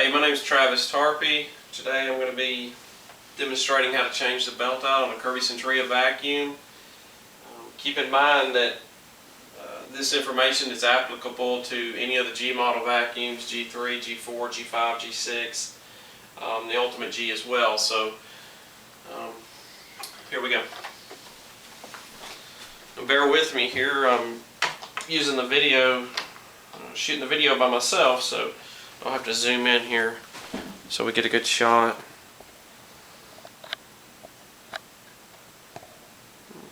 Hey, my name is Travis Tarpey. Today I'm going to be demonstrating how to change the belt out on a Kirby Sentria vacuum. Keep in mind that this information is applicable to any of the G model vacuums, G3, G4, G5, G6, the Ultimate G as well. So here we go. Now, bear with me here. I'm using the video, shooting the video by myself, so I'll have to zoom in here so we get a good shot.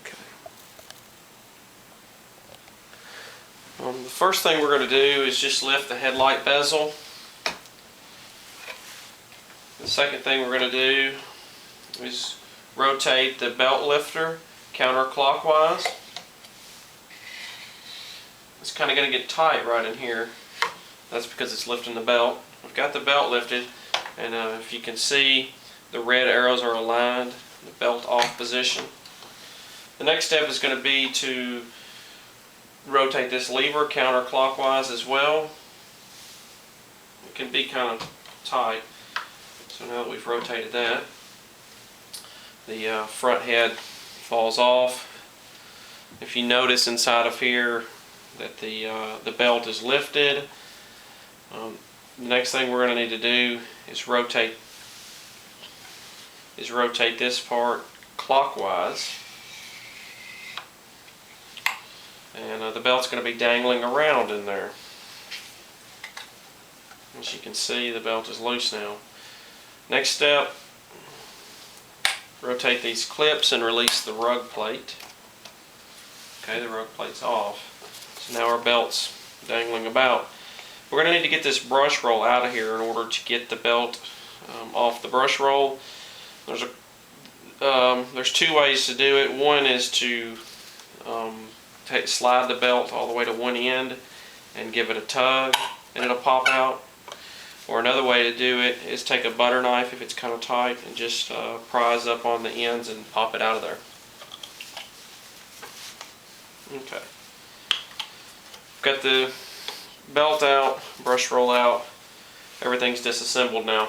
Okay. The first thing we're going to do is just lift the headlight bezel. The second thing we're going to do is rotate the belt lifter counterclockwise. It's kind of going to get tight right in here. That's because it's lifting the belt. I've got the belt lifted, and if you can see, the red arrows are aligned, the belt off position. The next step is going to be to rotate this lever counterclockwise as well. It can be kind of tight. So now that we've rotated that, the front head falls off. If you notice inside of here that the belt is lifted, the next thing we're going to need to do is rotate this part clockwise, and the belt's going to be dangling around in there. As you can see, the belt is loose now. Next step, rotate these clips and release the rug plate. Okay, the rug plate's off. So now our belt's dangling about. We're going to need to get this brush roll out of here in order to get the belt off the brush roll. There's two ways to do it. One is to slide the belt all the way to one end and give it a tug and it'll pop out. Or another way to do it is take a butter knife if it's kind of tight and just prise up on the ends and pop it out of there. Okay. Got the belt out, brush roll out, everything's disassembled now.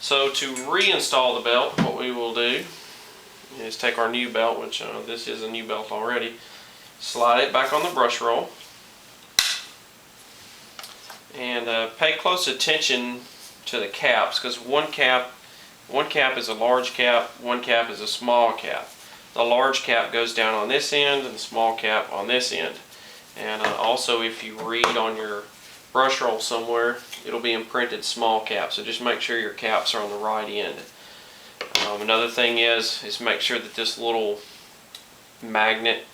So to reinstall the belt, what we will do is take our new belt, which this is a new belt already, slide it back on the brush roll, and pay close attention to the caps, because one cap is a large cap, one cap is a small cap. The large cap goes down on this end and the small cap on this end. And also, if you read on your brush roll somewhere, it'll be imprinted small cap, so just make sure your caps are on the right end. Another thing is make sure that this little magnet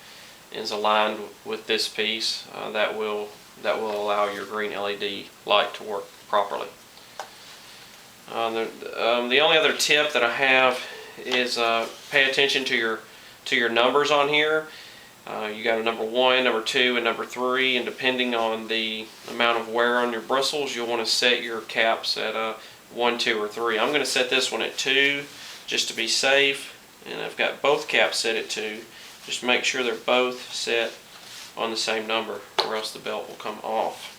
is aligned with this piece. That will allow your green LED light to work properly. The only other tip that I have is pay attention to your numbers on here. You got a number 1, number 2, and number 3, and depending on the amount of wear on your bristles, you'll want to set your caps at 1, 2, or 3. I'm going to set this one at 2 just to be safe, and I've got both caps set at 2. Just make sure they're both set on the same number, or else the belt will come off.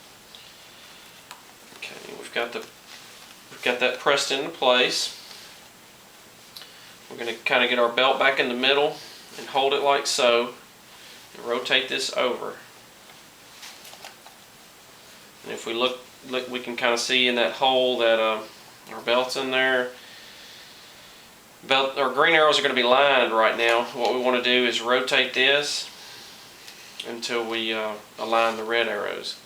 Okay, we've got that pressed into place. We're going to kind of get our belt back in the middle and hold it like so. And rotate this over, and if we look, we can kind of see in that hole that our belt's in there. Our green arrows are going to be lined right now. What we want to do is rotate this until we align the red arrows,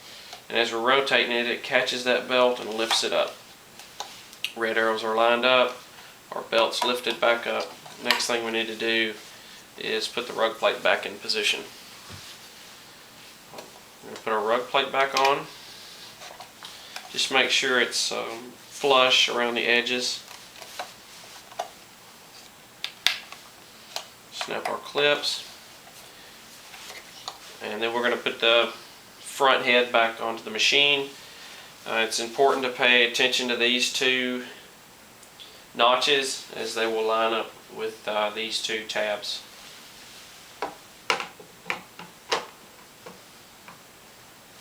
and as we're rotating it, it catches that belt and lifts it up. Red arrows are lined up, our belt's lifted back up. Next thing we need to do is put the rug plate back in position. We're going to put our rug plate back on. Just make sure it's flush around the edges. Snap our clips. And then we're going to put the front head back onto the machine. It's important to pay attention to these two notches as they will line up with these two tabs.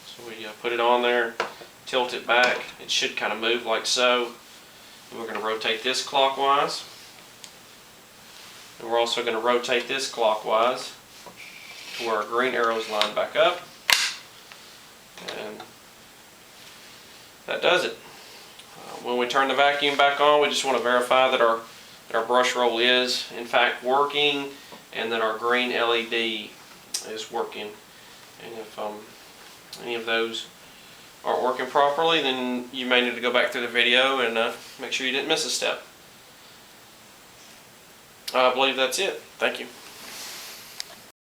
So we put it on there, tilt it back, it should kind of move like so. And we're going to rotate this clockwise. And we're also going to rotate this clockwise to where our green arrows line back up. And that does it. When we turn the vacuum back on, we just want to verify that our brush roll is in fact working and that our green LED is working. And if any of those aren't working properly, then you may need to go back through the video and make sure you didn't miss a step. I believe that's it. Thank you.